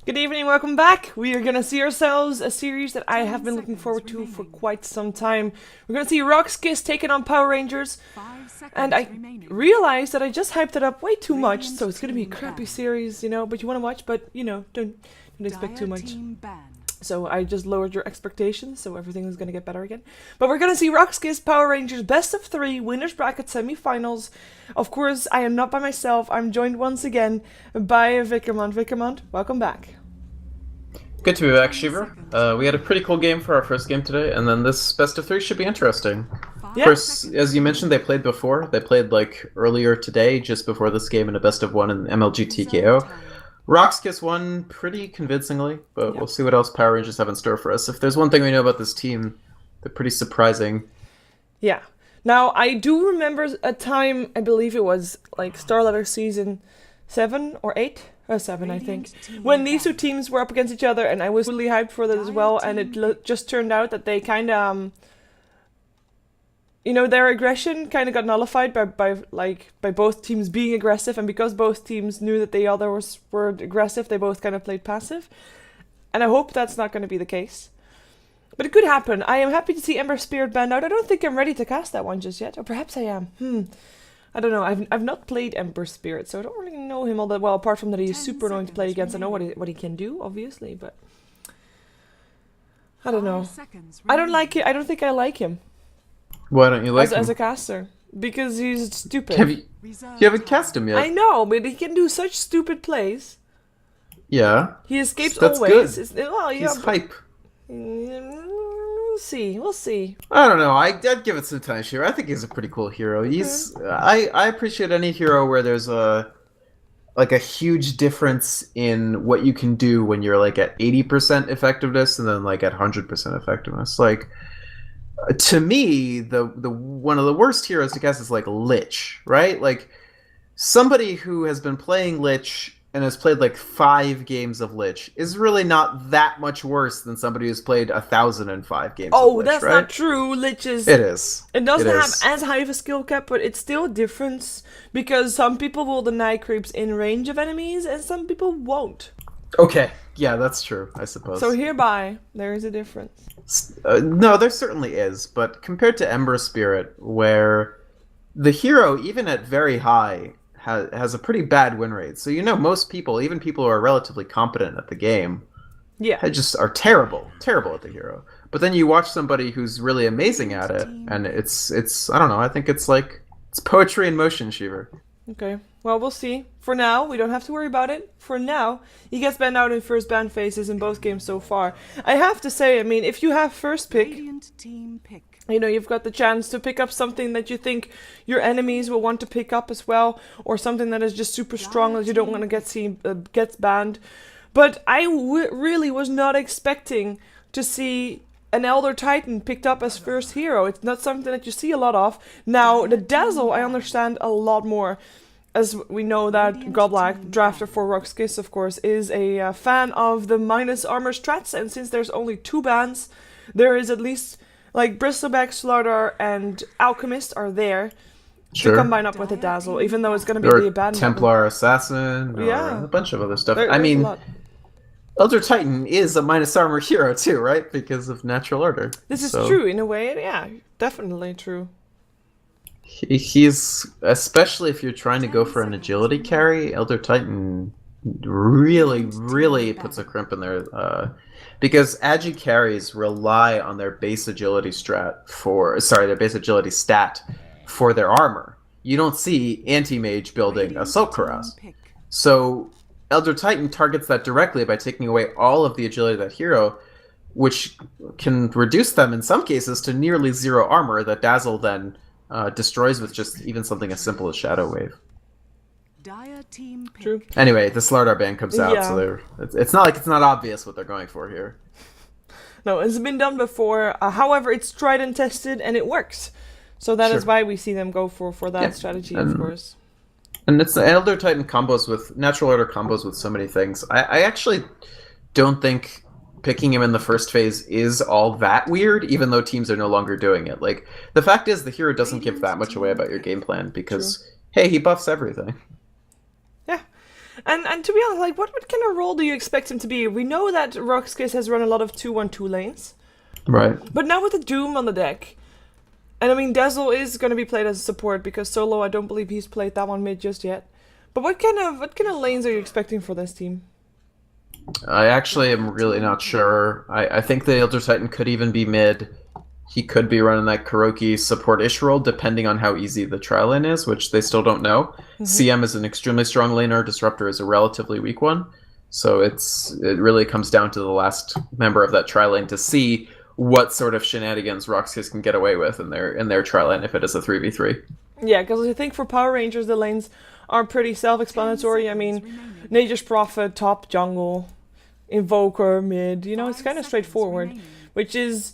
Good evening, welcome back. We are gonna see ourselves a series that I have been looking forward to for quite some time. We're gonna see RoX.KIS taking on Power Rangers, and I realized that I just hyped it up way too much, so it's gonna be a crappy series, but you wanna watch, but don't expect too much. So I just lowered your expectations, so everything is gonna get better again. But we're gonna see RoX.KIS Power Rangers Best of 3 Winners Bracket Semi-Finals. Of course, I am not by myself. I'm joined once again by Vickermont. Vickermont, welcome back. Good to be back, Shiver. We had a pretty cool game for our first game today, and then this best of 3 should be interesting. Yeah. Of course, as you mentioned, they played before. They played earlier today, just before this game, in a best of 1 in MLG TKO. RoX.KIS won pretty convincingly, but we'll see what else Power Rangers have in store for us. If there's one thing we know about this team, they're pretty surprising. Yeah. Now, I do remember a time, I believe it was like Starletter Season 7 or 8? Or 7, I think. When these two teams were up against each other, and I was really hyped for that as well, and it just turned out that they kind of, their aggression kind of got nullified by both teams being aggressive, and because both teams knew that the other were aggressive, they both kind of played passive. And I hope that's not going to be the case. But it could happen. I am happy to see Ember Spirit banned out. I don't think I'm ready to cast that one just yet, or perhaps I am. I don't know. I've not played Ember Spirit, so I don't really know him all that well. Apart from that, he's super annoying to play against. I know what he can do, obviously, but I don't know. I don't like it. I don't think I like him. Why don't you like him? As a caster? Because he's stupid. You haven't cast him yet. I know, but he can do such stupid plays. Yeah. He escapes That's always. Good. Well, he's hype. We'll see. I don't know. I'd give it some time, Shiver. I think he's a pretty cool hero. He's I appreciate any hero where there's a huge difference in what you can do when you're at 80% effectiveness and then at 100% effectiveness. To me, the one of the worst heroes to cast is Lich, right? Somebody who has been playing Lich and has played 5 games of Lich is really not that much worse than somebody who's played 1,005 games of Lich, that's right? not true. Lich is... It is. It doesn't have as high of a skill cap, but it's still a difference, because some people will deny creeps in range of enemies, and some people won't. Okay, yeah, that's true, I suppose. So hereby, there is a difference. No, there certainly is, but compared to Ember Spirit, where the hero, even at very high, has a pretty bad win rate. So most people, even people who are relatively competent at the game, just are terrible at the hero. But then you watch somebody who's really amazing at it, and it's I don't know, I think it's poetry in motion, Shiver. Okay, well, we'll see. For now, we don't have to worry about it. For now, he gets banned out in first ban phases in both games so far. I have to say, I mean, if you have first pick, you've got the chance to pick up something that you think your enemies will want to pick up as well, or something that is just super strong that you don't want to gets banned. But I really was not expecting to see an Elder Titan picked up as first hero. It's not something that you see a lot of. Now, the Dazzle, I understand a lot more, as we know that Godblack, drafter for RoX.KIS, of course, is a fan of the minus armor strats, and since there's only 2 bans, there is at least, Bristleback, Slardar, and Alchemist are there to combine up with the Dazzle, even though it's going to be the bad Templar Assassin, or a bunch of other stuff. I mean, Elder Titan is a minus armor hero too, right? Because of natural order. This is true, in a way, yeah, definitely true. He's, especially if you're trying to go for an agility carry, Elder Titan really puts a crimp in there, because agi carries rely on their base agility stat for their armor. You don't see anti-mage building Assault Cuirass. So Elder Titan targets that directly by taking away all of the agility of that hero, which can reduce them in some cases to nearly 0 armor that Dazzle then destroys with just even something as simple as Shadow Wave. True. Anyway, the Slardar ban comes out, so it's not it's not obvious what they're going for here. No, it's been done before. However, it's tried and tested, and it works. So that is why we see them go for that strategy, of course. And it's the Elder Titan combos with Natural Order combos with so many things. I actually don't think picking him in the first phase is all that weird, even though teams are no longer doing it. The fact is, the hero doesn't give that much away about your game plan, because, hey, he buffs everything. Yeah. And to be honest, like, what kind of role do you expect him to be? We know that RoX.KIS has run a lot of 2-1-2 lanes. Right. But now with the Doom on the deck, and I mean, Dazzle is going to be played as a support, because Solo, I don't believe he's played that one mid just yet. But what kind of lanes are you expecting for this team? I actually am really not sure. I think the Elder Titan could even be mid. He could be running that Kuroki support-ish role, depending on how easy the trial lane is, which they still don't know. CM is an extremely strong laner. Disruptor is a relatively weak one. So it really comes down to the last member of that trial lane to see what sort of shenanigans RoX.KIS can get away with in their trial lane if it is a 3v3. Yeah, because I think for Power Rangers, the lanes are pretty self-explanatory. I mean, Nature's Prophet, top jungle, Invoker, mid. You know, it's kind of straightforward, which is,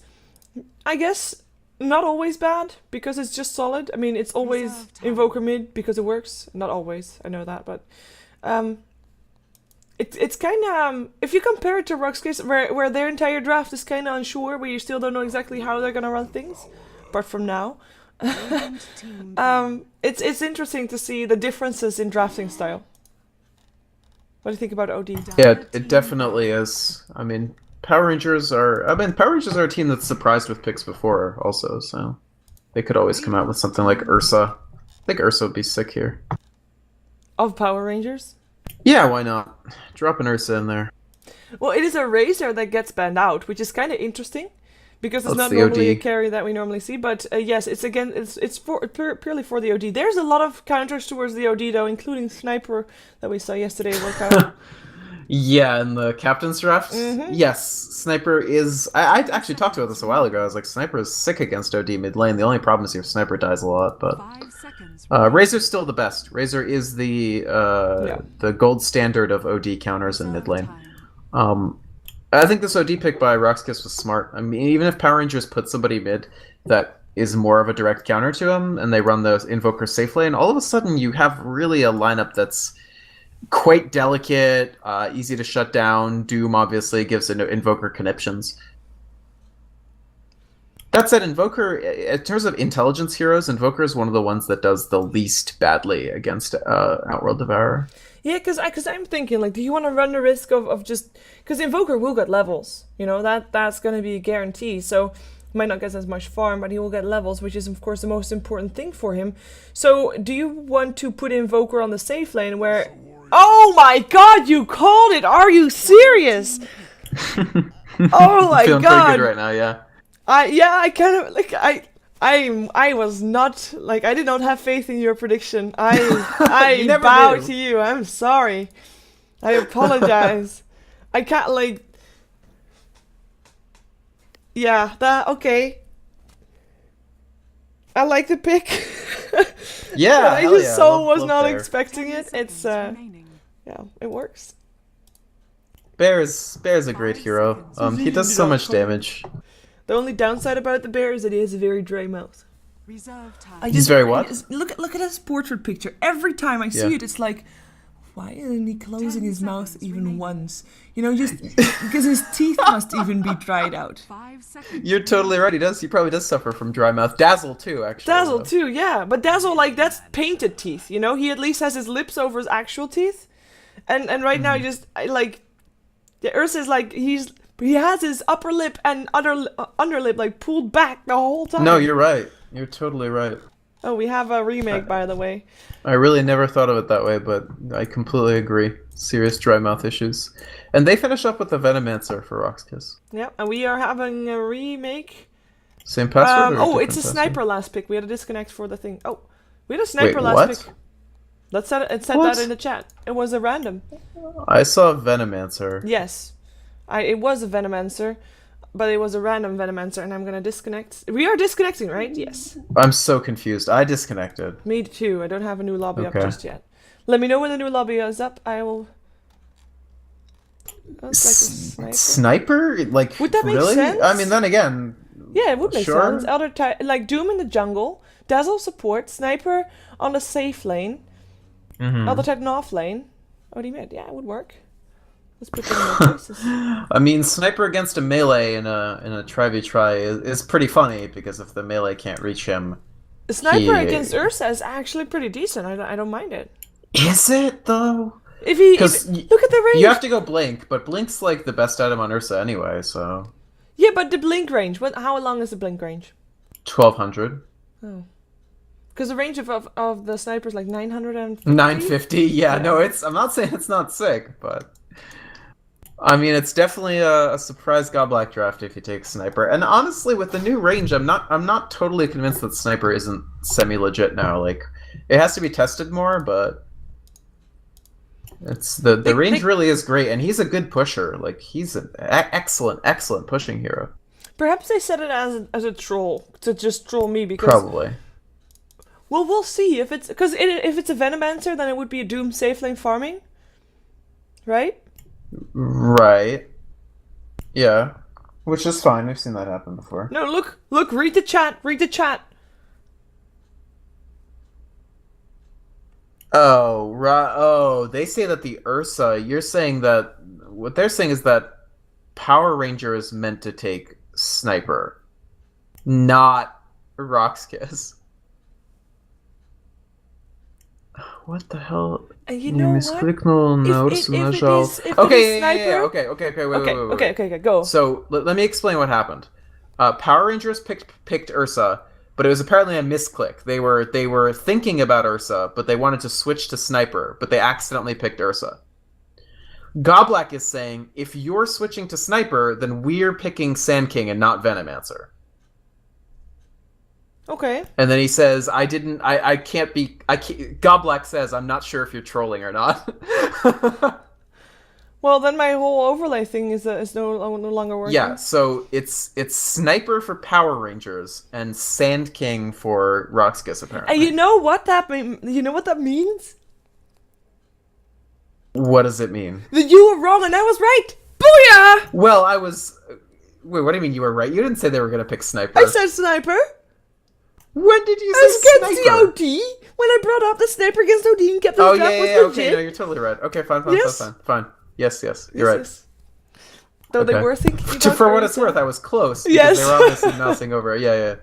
I guess, not always bad, because it's just solid. I mean, it's always Invoker mid because it works. Not always, I know that, but it's kind of, if you compare it to RoX.KIS, where their entire draft is kind of unsure, where you still don't know exactly how they're gonna run things, apart from now. It's interesting to see the differences in drafting style. What do you think about OD? Yeah, it definitely is. I mean, Power Rangers are a team that's surprised with picks before also, so they could always come out with something like Ursa. I think Ursa would be sick here. Of Power Rangers? Yeah, why not? Drop an Ursa in there. Well, it is a Razor that gets banned out, which is kind of interesting, because it's That's not the normally a OD. carry that we normally see. But yes, it's purely for the OD. There's a lot of counters towards the OD though, including Sniper that we saw yesterday work out. Yeah, in the captain's draft? Yes, Sniper is... I actually talked about this a while ago. I was like, Sniper is sick against OD mid lane. The only problem is your Sniper dies a lot, but... Razor's still the best. Razor is the gold standard of OD counters in mid lane. I think this OD pick by RoX.KIS was smart. I mean, even if Power Rangers put somebody mid that is more of a direct counter to him, and they run the Invoker safe lane, all of a sudden you have really a lineup that's quite delicate, easy to shut down. Doom obviously gives Invoker conniptions. That said, Invoker, in terms of intelligence heroes, Invoker is one of the ones that does the least badly against Outworld Devourer. Yeah, because I'm thinking, like, do you want to run the risk of just... Because Invoker will get levels, you know, that's going to be a guarantee, so he might not get as much farm, but he will get levels, which is, of course, the most important thing for him. So, do you want to put Invoker on the safe lane where... Oh my god, you called it! Are you serious? Oh my Feeling god! pretty good right now, yeah. I kind of, like, I was not, like, I did not have faith in your prediction. I You never bow do. to you. I'm sorry. I apologize. I can't, like... Yeah, okay. I like the pick. Yeah, But I hell just yeah. so was Love not Bear. expecting it. It's, yeah, it works. Bear's a great hero. He does so much damage. The only downside about the bear is that he has a very dry mouth. He's very what? Look at his portrait picture. Every time I see it, it's like, why isn't he closing his mouth even once? You know, just because his teeth must even be dried out. You're totally right. He probably does suffer from dry mouth. Dazzle too, actually. Dazzle too, yeah. But Dazzle, like, that's painted teeth. You know, he at least has his lips over his actual teeth. And right now, the Ursa is like he has his upper lip and underlip like pulled back the whole time. No, you're right. You're totally right. Oh, we have a remake, by the way. I really never thought of it that way, but I completely agree. Serious dry mouth issues. And they finish up with the Venomancer for RoX.KIS. Yeah, and we are having a remake. Same password? Oh, it's a sniper last pick. We had a disconnect for the thing. Oh, we had a sniper Wait, last what? pick. It said What? that in the chat. It was a random. I saw Venomancer. Yes. It was a Venomancer, but it was a random Venomancer, and I'm gonna disconnect. We are disconnecting, right? Yes. I'm so confused. I disconnected. Me too. I don't have a new lobby up Okay. just yet. Let me know when the new lobby is up. I will... That's like a sniper. Sniper? Like, Would that make really? sense? I mean, then again... Yeah, it would make Sure. sense. Like Doom in the jungle, Dazzle support, Sniper on the safe lane, Elder Titan off lane. OD mid, yeah, it would work. Let's put them in their places. I mean, Sniper against a melee in a try is pretty funny, because if the melee can't reach him... The Sniper He- against Ursa is actually pretty decent. I don't mind it. Is it, though? Look at the range. You have to go Blink, but Blink's like the best item on Ursa anyway, so... Yeah, but the blink range. How long is the blink range? 1200. Oh. Because the range of the sniper is like 950? 950, yeah, no, I'm not saying it's not sick, but... I mean, it's definitely a surprise Godblack draft if you take Sniper. And honestly, with the new range, I'm not totally convinced that Sniper isn't semi-legit now. Like, it has to be tested more, but... It's the range really is great, and he's a good pusher. Like, he's an excellent pushing hero. Perhaps they said it as a troll, to just troll me, because... Probably. Well, we'll see. If it's a Venomancer, then it would be a Doom safe lane farming. Right? Right. Yeah. Which is fine, we've seen that happen before. No, look, read the chat. Oh, they say that the Ursa, you're saying that, what they're saying is that Power Ranger is meant to take Sniper, not RoX.KIS. What the hell? You know what? Okay, go. So, let me explain what happened. Power Rangers picked Ursa, but it was apparently a misclick. They were thinking about Ursa, but they wanted to switch to Sniper, but they accidentally picked Ursa. Godblack is saying, if you're switching to Sniper, then we're picking Sand King and not Venomancer. Okay. And then he says, Godblack says, I'm not sure if you're trolling or not. Well, then my whole overlay thing is no longer working. Yeah, so it's Sniper for Power Rangers and Sand King for RoX.KIS, apparently. And you know what that means? What does it mean? That you were wrong and I was right! Booyah! Well, I was... Wait, what do you mean you were right? You didn't say they were going to pick Sniper. I said Sniper. When did you say Sniper? Against the OD. When I brought up the Sniper against OD and kept those was legit. Okay, no, you're totally right. Okay, fine. Yes, you're right. Yes. Though they were thinking about for what it's worth, I was close. Yes. They were obviously mousing over it. Yeah.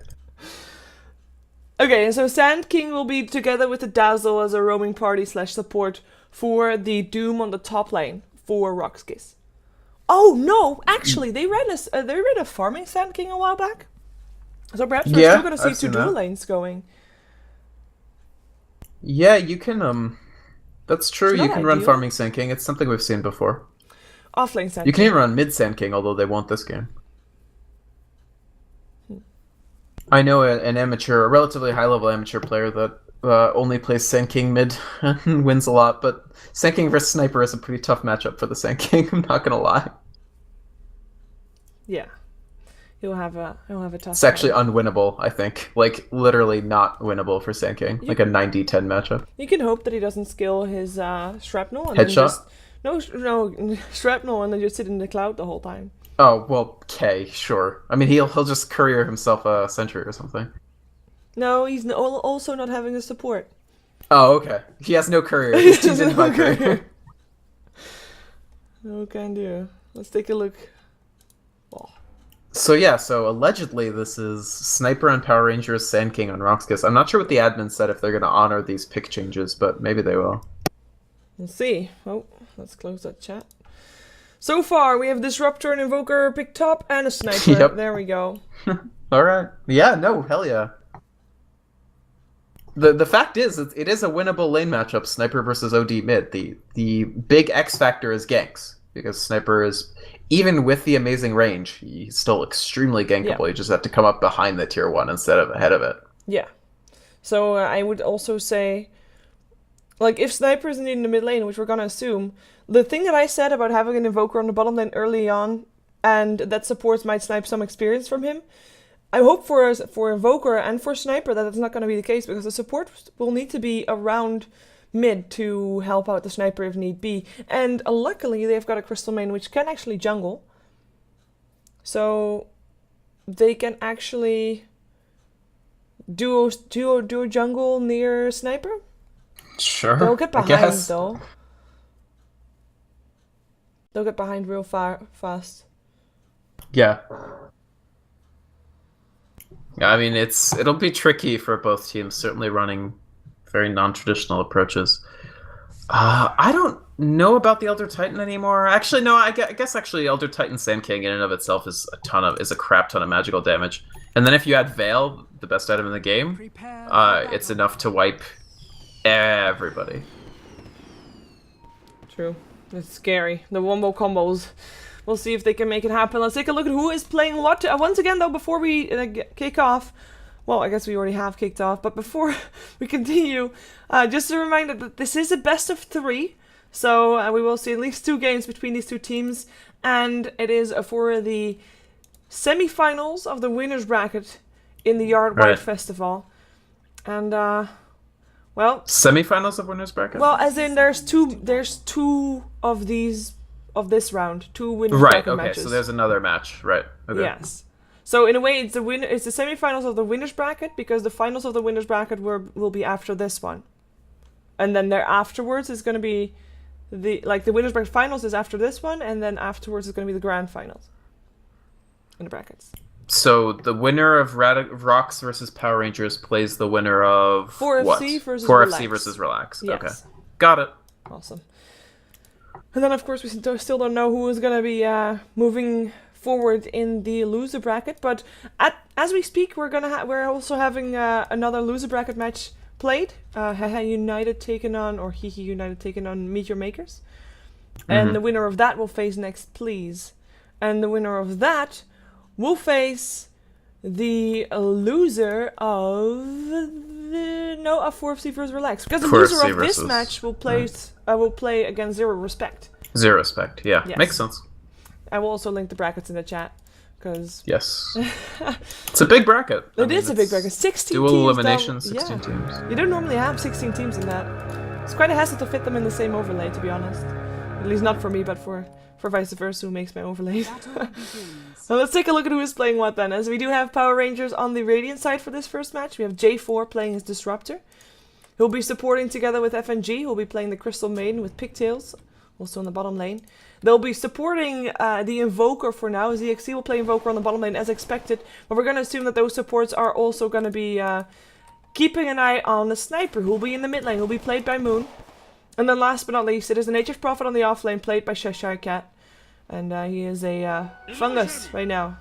Okay, so Sand King will be together with the Dazzle as a roaming party / support for the Doom on the top lane for RoX.KIS. Oh no! Actually, they ran a farming Sand King a while back. So perhaps we're still going to see two dual lanes going. Yeah, you can. That's true. You can run farming Sand King. It's something we've seen before. Offlane Sand King. You can even run mid Sand King, although they won't this game. I know a relatively high-level amateur player that only plays Sand King mid and wins a lot, but Sand King versus Sniper is a pretty tough matchup for the Sand King, I'm not gonna lie. Yeah. He'll have a tough It's actually unwinnable, I think. Like, literally not winnable for Sand King. Like a 90-10 matchup. You can hope that he doesn't skill his shrapnel and Headshot? No, shrapnel and then just sit in the cloud the whole time. Oh, well, okay, sure. I mean, he'll just courier himself a sentry or something. No, he's also not having a support. Oh, okay. He has no courier. He's tuned in by courier. No can do. Let's take a look. Oh. So allegedly this is Sniper on Power Rangers, Sand King on RoX.KIS. I'm not sure what the admin said if they're going to honor these pick changes, but maybe they will. We'll see. Oh, let's close that chat. So far, we have Disruptor and Invoker picked top and a Sniper. Yep. There we go. Alright. Yeah, no, hell yeah. The fact is, it is a winnable lane matchup, Sniper versus OD mid. The big X factor is ganks, because Sniper is, even with the amazing range, he's still extremely gankable. Yeah. You just have to come up behind the tier 1 instead of ahead of it. Yeah. So I would also say, like, if Sniper is indeed in the mid lane, which we're gonna assume, the thing that I said about having an Invoker on the bottom lane early on, and that supports might snipe some experience from him, I hope for Invoker and for Sniper that that's not going to be the case, because the support will need to be around mid to help out the Sniper if need be. And luckily they've got a Crystal main which can actually jungle. So they can actually do a jungle near Sniper. Sure. They'll get behind though. They'll get behind real fast. Yeah. I mean, it'll be tricky for both teams, certainly running very non-traditional approaches. I don't know about the Elder Titan anymore. Actually, no. I guess actually Elder Titan Sand King in and of itself is a crap ton of magical damage. And then if you add Veil, the best item in the game, it's enough to wipe everybody. True. It's scary. The wombo combos. We'll see if they can make it happen. Let's take a look at who is playing what. Once again, though, before we kick off, well, I guess we already have kicked off, but before we continue, just a reminder that this is a best of 3, so we will see at least 2 games between these 2 teams, and it is for the semi-finals of the winners bracket in the Yard-Wide Festival. And, well... Semi-finals of winners bracket? Well, as in there's two of these, of this round, 2 winners bracket matches. Right, okay, so there's another match, right. Okay. Yes. So in a way, it's the semi-finals of the winners bracket, because the finals of the winners bracket will be after this one, and then there afterwards is going to be the winners bracket finals is after this one, and then afterwards is going to be the grand finals in the brackets. So the winner of RoX versus Power Rangers plays the winner of 4FC versus 4FC Relax. versus Relax. Yes. Okay, got it. Awesome. And then of course we still don't know who is going to be moving forward in the loser bracket, but as we speak, we're also having another loser bracket match played. Haha United taken on, or Hihi United taken on Meteor Makers, and the winner of that will face Next Please, and the winner of that will face the loser of 4FC versus Relax, because the loser of this match will play against Zero Respect. Zero Respect, yeah, yes. Makes sense. I will also link the brackets in the chat, because... Yes. It's a big bracket. It is a big bracket. 16 dual teams. Dual elimination, 16 teams. You don't normally have 16 teams in that. It's quite a hassle to fit them in the same overlay, to be honest. At least not for me, but for vice versa, who makes my overlays. So let's take a look at who is playing what then. As we do have Power Rangers on the Radiant side for this first match. We have J4 playing as Disruptor. He'll be supporting together with FNG, who'll be playing the Crystal Maiden with Pigtails, also in the bottom lane. They'll be supporting the Invoker for now. ZXC will play Invoker on the bottom lane as expected, but we're going to assume that those supports are also going to be keeping an eye on the Sniper, who will be in the mid lane, who will be played by Moon. And then last but not least, it is the Nature's Prophet on the off lane, played by Cheshire Cat. And he is a fungus right now.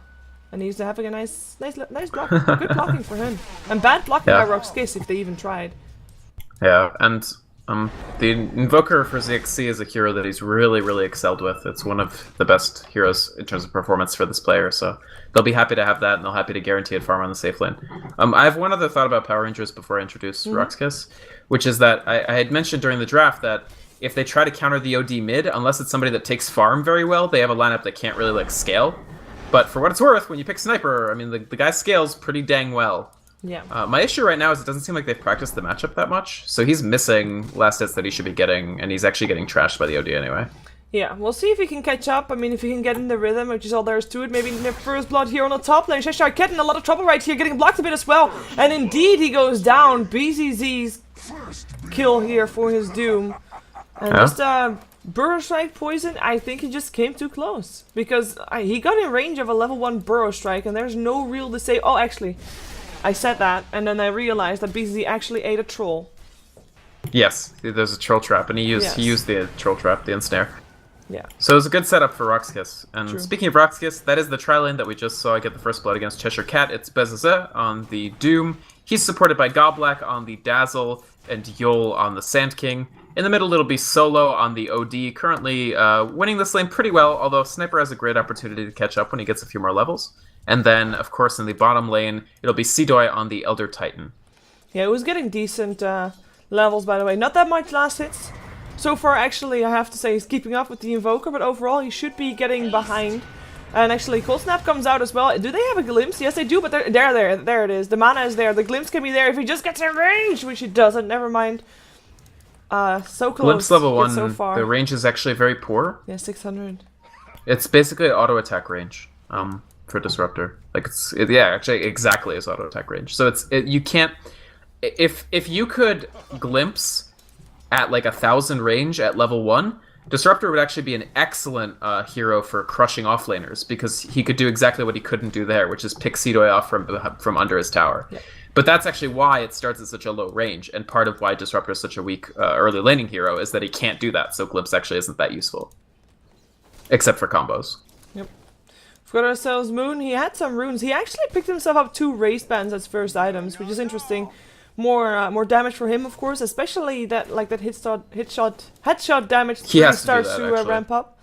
And he's having a nice block. Good blocking for him. And bad blocking by RoX.KIS if they even tried. Yeah, and the Invoker for ZXC is a hero that he's really, really excelled with. It's one of the best heroes in terms of performance for this player, so they'll be happy to have that, and they'll happy to guarantee it farm on the safe lane. I have one other thought about Power Rangers before I introduce RoX.KIS, which is that I had mentioned during the draft that if they try to counter the OD mid, unless it's somebody that takes farm very well, they have a lineup that can't really scale. But for what it's worth, when you pick Sniper, I mean, the guy scales pretty dang well. Yeah. My issue right now is it doesn't seem like they've practiced the matchup that much, so he's missing last hits that he should be getting, and he's actually getting trashed by the OD anyway. Yeah, we'll see if he can catch up. I mean, if he can get in the rhythm, which is all there is to it. Maybe nip first blood here on the top lane. Cheshire Cat in a lot of trouble right here, getting blocked a bit as well. And indeed, he goes down. BZZ's kill here for his doom. And just Burrow Strike poison, I think he just came too close. Because he got in range of a level 1 Burrow Strike, and there's no real to say. Oh, actually, I said that, and then I realized that BZZ actually ate a troll. Yes, there's a troll trap, and he used the troll trap, the ensnare. Yeah. So it was a good setup for RoX.KIS. And True. Speaking of RoX.KIS, that is the tri-lane that we just saw get the first blood against Cheshire Cat. It's Bezazeh on the Doom. He's supported by Goblak on the Dazzle and Yol on the Sand King. In the middle, it'll be Solo on the OD, currently winning this lane pretty well, although Sniper has a great opportunity to catch up when he gets a few more levels. And then, of course, in the bottom lane, it'll be Seedoy on the Elder Titan. Yeah, it was getting decent levels, by the way. Not that much last hits. So far, actually, I have to say, he's keeping up with the Invoker, but overall, he should be getting behind. And actually, Cold Snap comes out as well. Do they have a glimpse? Yes, they do, but there it is. The mana is there. The glimpse can be there if he just gets in range, which he doesn't. Never mind. So close. Glimpse level 1, so far. The range is actually very poor. Yeah, 600. It's basically auto attack range for Disruptor. Actually exactly as auto attack range. So you can't, if you could glimpse at 1,000 range at level 1, Disruptor would actually be an excellent hero for crushing offlaners, because he could do exactly what he couldn't do there, which is pick Seedoy off from under his tower. Yeah. But that's actually why it starts at such a low range, and part of why Disruptor is such a weak early laning hero is that he can't do that, so Glimpse actually isn't that useful. Except for combos. Yep. We've got ourselves Moon. He had some runes. He actually picked himself up 2 race bands as first items, which is interesting. More damage for him, of course, especially that headshot damage really starts to ramp up.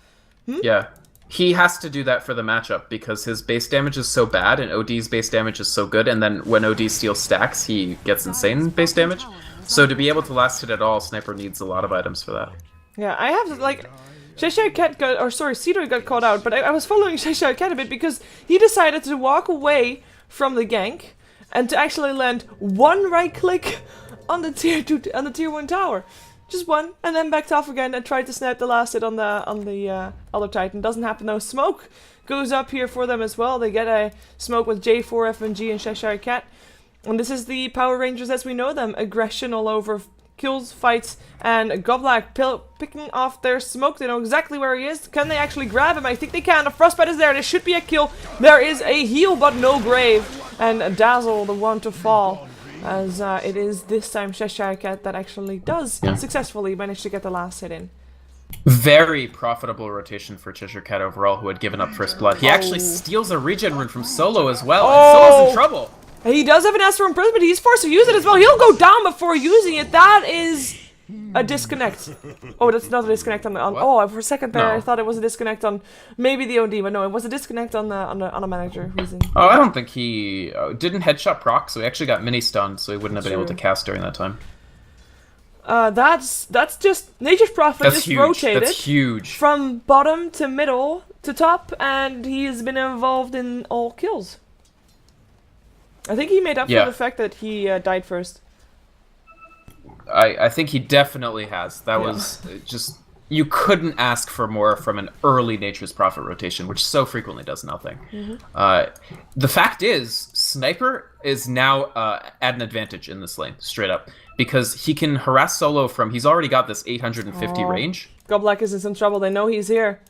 Yeah. He has to do that for the matchup because his base damage is so bad and OD's base damage is so good, and then when OD steals stacks, he gets insane base damage. So to be able to last hit at all, Sniper needs a lot of items for that. Yeah, I have to, like... Cheshire Cat got... Or sorry, Cedar got caught out, but I was following Cheshire Cat a bit because he decided to walk away from the gank and to actually land 1 right click on the tier 1 tower. Just 1, and then backed off again and tried to snap the last hit on the other Titan. Doesn't happen though. Smoke goes up here for them as well. They get a smoke with J4, FNG, and Cheshire Cat. And this is the Power Rangers as we know them. Aggression all over, kills, fights, and Goblak picking off their smoke. They know exactly where he is. Can they actually grab him? I think they can. A Frostbite is there. There should be a kill. There is a heal, but no grave. And Dazzle, the one to fall. As it is this time Cheshire Cat that actually does successfully manage to get the last hit in. Very profitable rotation for Cheshire Cat overall, who had given up first blood. He actually steals a regen rune from Solo as well, and Solo's in trouble. He does have an Astral Imprisonment, but he's forced to use it as well. He'll go down before using it. That is a disconnect. Oh, that's not a disconnect on oh, for a second there, I thought it was a disconnect on maybe the OD, but no, it was a disconnect on the manager who's in. Oh, I don't think he didn't headshot proc, so he actually got mini stunned, so he wouldn't have been able to cast during that time. That's just Nature's Prophet just rotated. That's huge. From bottom to middle to top, and he's been involved in all kills. I think he made up for the fact that he died first. I think he definitely has. That was just... You couldn't ask for more from an early Nature's Prophet rotation, which so frequently does nothing. The fact is, Sniper is now at an advantage in this lane, straight up. Because he can harass Solo from... He's already got this 850 range. Goblak is in some trouble. They know he's here.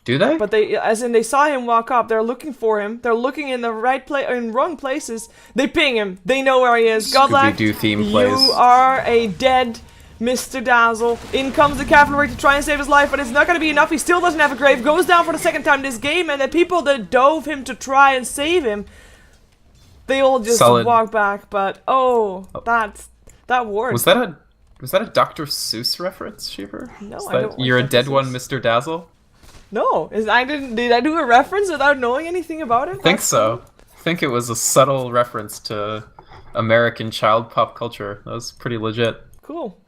Do they? But they saw him walk up. They're looking for him. They're looking in the wrong places. They ping him. They know where he is. Goblak, Scooby-Doo theme plays. You are a dead Mr. Dazzle. In comes the cavalry to try and save his life, but it's not going to be enough. He still doesn't have a grave. Goes down for the second time this game, and the people that dove him to try and save him, they all just walk back. But that ward. Was that a Dr. Seuss reference, Sheeper? No, I don't. You're a dead one, Mr. Dazzle. No, did I do a reference without knowing anything about it? I think so. I think it was a subtle reference to American child pop culture. That was pretty legit. Cool.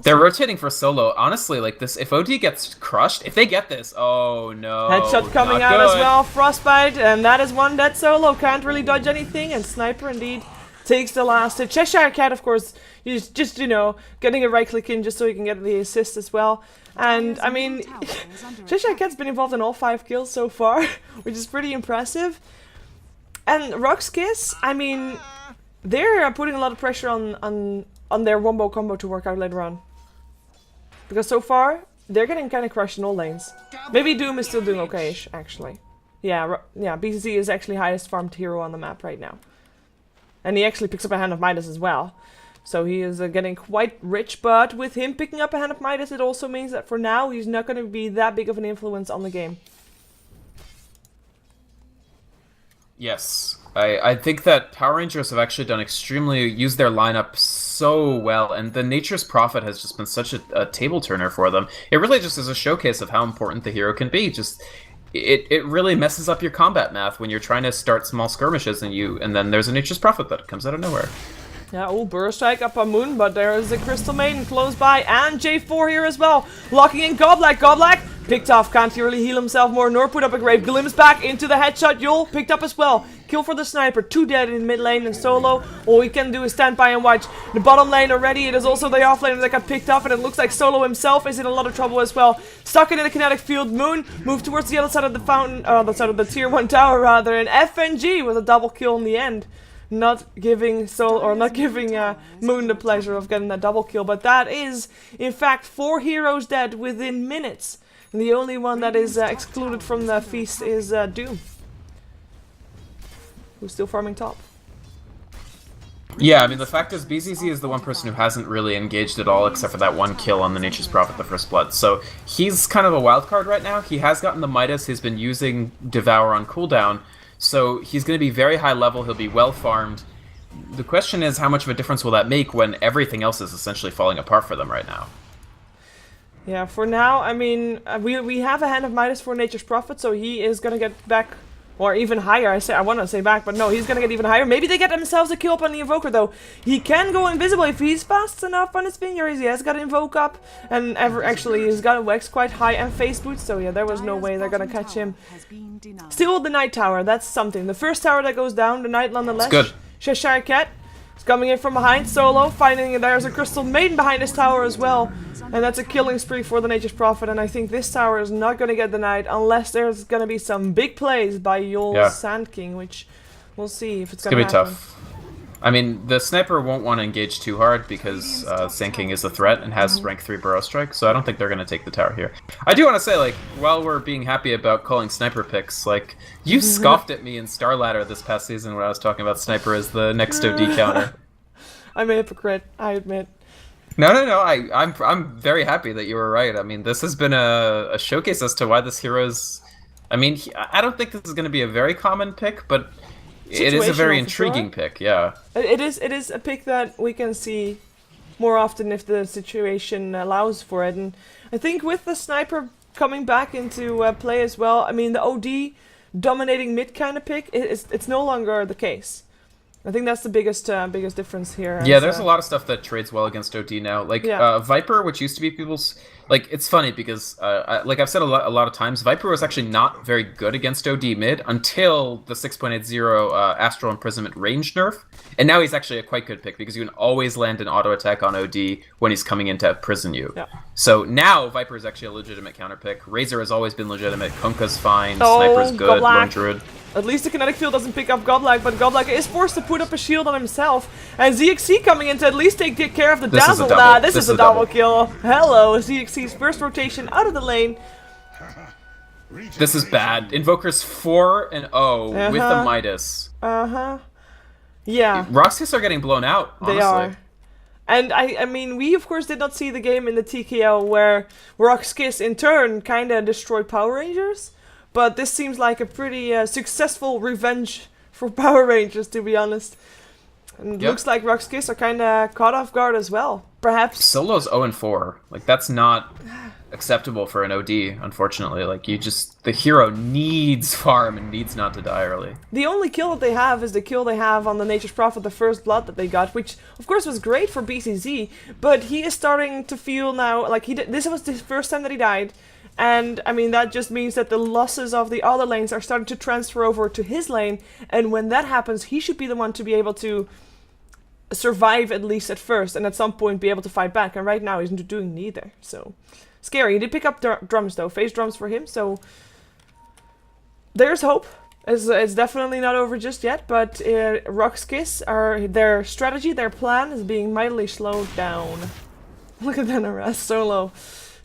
They're rotating for Solo. Honestly, like this, if OD gets crushed, if they get this, oh no. Headshot coming out as well, Frostbite, and that is one dead Solo. Can't really dodge anything, and Sniper indeed takes the last hit. Cheshire Cat, of course, he's just, getting a right click in just so he can get the assist as well. And, I mean, Cheshire Cat's been involved in all 5 kills so far, which is pretty impressive. And RoX.KIS, I mean, they're putting a lot of pressure on their wombo combo to work out later on. Because so far, they're getting kind of crushed in all lanes. Maybe Doom is still doing okay-ish, actually. Yeah, BCC is actually highest farmed hero on the map right now. And he actually picks up a Hand of Midas as well. So he is getting quite rich, but with him picking up a Hand of Midas, it also means that for now, he's not going to be that big of an influence on the game. Yes. I think that Power Rangers have actually used their lineup so well, and the Nature's Prophet has just been such a table turner for them. It really just is a showcase of how important the hero can be. It really messes up your combat math when you're trying to start small skirmishes and then there's a Nature's Prophet that comes out of nowhere. Yeah, Burst Strike up on Moon, but there is a Crystal Maiden close by, and J4 here as well. Locking in Goblak. Goblak picked off, can't really heal himself more, nor put up a grave. Glimpse back into the headshot. Yul picked up as well. Kill for the Sniper, 2 dead in mid lane and Solo. All we can do is stand by and watch. The bottom lane already, it is also the off lane that got picked off, and it looks like Solo himself is in a lot of trouble as well. Stuck in the kinetic field. Moon moved towards the other side of the fountain, or the side of the tier 1 tower rather, and FNG with a double kill in the end. Not giving Moon the pleasure of getting that double kill, but that is, in fact, 4 heroes dead within minutes. And the only one that is excluded from the feast is Doom, who's still farming top. Yeah, I mean, the fact is BZZ is the one person who hasn't really engaged at all except for that one kill on the Nature's Prophet, the First Blood. So he's kind of a wild card right now. He has gotten the Midas, he's been using Devour on cooldown, so he's going to be very high level, he'll be well farmed. The question is, how much of a difference will that make when everything else is essentially falling apart for them right now? Yeah, for now, I mean, we have a Hand of Midas for Nature's Prophet, so he is gonna get back, or even higher. I want to say back, but no, he's gonna get even higher. Maybe they get themselves a kill up on the Invoker, though. He can go invisible if he's fast enough on his fingers. He has got Invoke up, and actually he's got a Wex quite high and Face Boot, so yeah, there was no way they're gonna catch him. Still the Night Tower, that's something. The first tower that goes down, the Night nonetheless. Good. Cheshire Cat is coming in from behind, solo, finding there's a Crystal Maiden behind this tower as well. And that's a killing spree for the Nature's Prophet, and I think this tower is not going to get denied unless there's going to be some big plays by Yul Sand King, which we'll see if it's going to happen. It's going to be tough. I mean, the sniper won't want to engage too hard because Sand King is a threat and has rank 3 Burrow Strike, so I don't think they're going to take the tower here. I do want to say, like, while we're being happy about calling sniper picks, like, you scoffed at me in Star Ladder this past season when I was talking about sniper as the next OD counter. I'm a hypocrite, I admit. No. I'm very happy that you were right. I mean, this has been a showcase as to why this hero's. I mean, I don't think this is going to be a very common pick, but it is a very intriguing pick. Yeah. It is a pick that we can see more often if the situation allows for it, and I think with the sniper coming back into play as well. I mean, the OD dominating mid kind of pick, it's no longer the case. I think that's the biggest difference here. Yeah, there's a lot of stuff that trades well against OD now. Like Viper, which used to be people's. Like, it's funny because, like I've said a lot of times, Viper was actually not very good against OD mid until the 6.80 Astral Imprisonment range nerf, and now he's actually a quite good pick because you can always land an auto attack on OD when he's coming in to prison you. Yeah. So now Viper is actually a legitimate counter pick. Razor has always been legitimate. Kunka's fine. Sniper's good. Lone Druid. At least the kinetic field doesn't pick up Godlike, but Godlike is forced to put up a shield on himself. And ZXC coming in to at least take care of the dazzle. This is a double kill. Hello, ZXC's first rotation out of the lane. This is bad. Invoker's 4-0 with the Midas. Yeah. RoX.KIS are getting blown out, honestly. They are. And I mean, we of course did not see the game in the TKO where RoX.KIS in turn kind of destroyed Power Rangers. But this seems like a pretty successful revenge for Power Rangers, to be honest. And it looks like RoX.KIS are kind of caught off guard as well. Perhaps. Solo's 0-4. Like, that's not acceptable for an OD, unfortunately. Like, the hero needs farm and needs not to die early. The only kill that they have is the kill they have on the Nature's Prophet, the first blood that they got, which of course was great for BCZ, but he is starting to feel now, like this was the first time that he died. And, I mean, that just means that the losses of the other lanes are starting to transfer over to his lane. And when that happens, he should be the one to be able to survive at least at first. And at some point be able to fight back. And right now he's doing neither. So, scary. He did pick up drums, though. Phase drums for him. So, there's hope. It's definitely not over just yet. But RoX.KIS, their strategy, their plan is being mightily slowed down. Look at that arrest solo.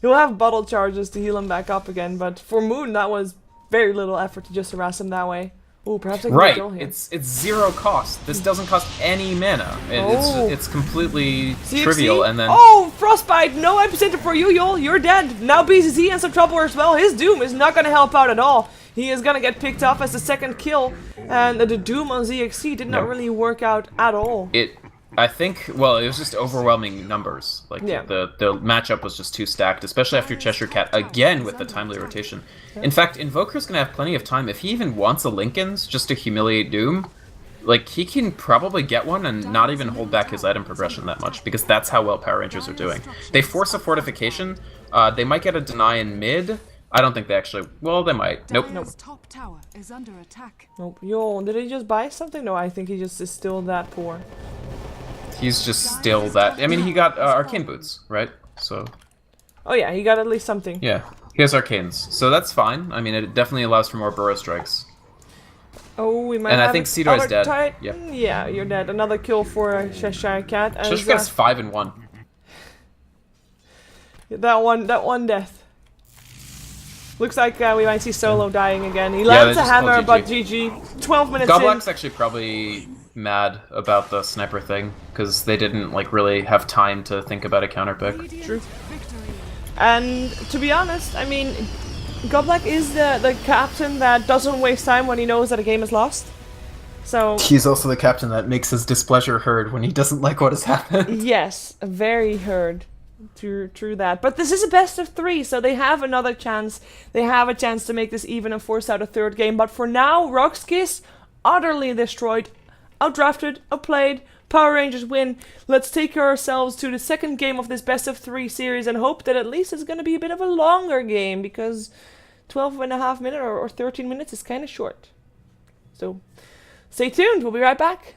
He'll have bottle charges to heal him back up again, but for Moon, that was very little effort to just harass him that way. Ooh, perhaps I can kill him. It's zero cost. This doesn't cost any mana. It's completely trivial, and then... Oh, Frostbite! No epicenter for you, Yul! You're dead! Now BZZ in some trouble as well. His Doom is not gonna help out at all. He is gonna get picked up as the second kill, and the Doom on ZXC did not really work out at all. I think, well, it was just overwhelming numbers. Like, the matchup was just too stacked, especially after Cheshire Cat, again with the timely rotation. In fact, Invoker's gonna have plenty of time. If he even wants a Linken's just to humiliate Doom, like, he can probably get one and not even hold back his item progression that much, because that's how well Power Rangers are doing. They force a fortification, they might get a deny in mid. I don't think they actually... Well, they might. Nope. Top tower is under attack. Nope. Yo, did he just buy something? No, I think he just is still that poor. He's just still that... I mean, he got Arcane Boots, right? So... Oh yeah, he got at least something. Yeah, he has Arcanes. So that's fine. I mean, it definitely allows for more Burrow Strikes. Oh, we might and have I think Cedar's dead. Yep. Yeah, you're dead. Another kill for Cheshire Cat. Cheshire Cat's 5-1. That one death. Looks like we might see Solo dying again. He lands a hammer, but GG. 12 minutes Goblak's actually probably mad about the sniper thing because they didn't like really have time to think about a counterpick. True. And to be honest, I mean, Goblak is the captain that doesn't waste time when he knows that a game is lost. So He's also the captain that makes his displeasure heard when he doesn't like what has happened. yes, very heard. True that. But this is a best of 3, so they have another chance. They have a chance to make this even and force out a third game. But for now, RoX.KIS utterly destroyed, outdrafted, outplayed. Power Rangers win. Let's take ourselves to the second game of this best of 3 series and hope that at least it's going to be a bit of a longer game, because 12.5 minutes or 13 minutes is kind of short. So stay tuned. We'll be right back.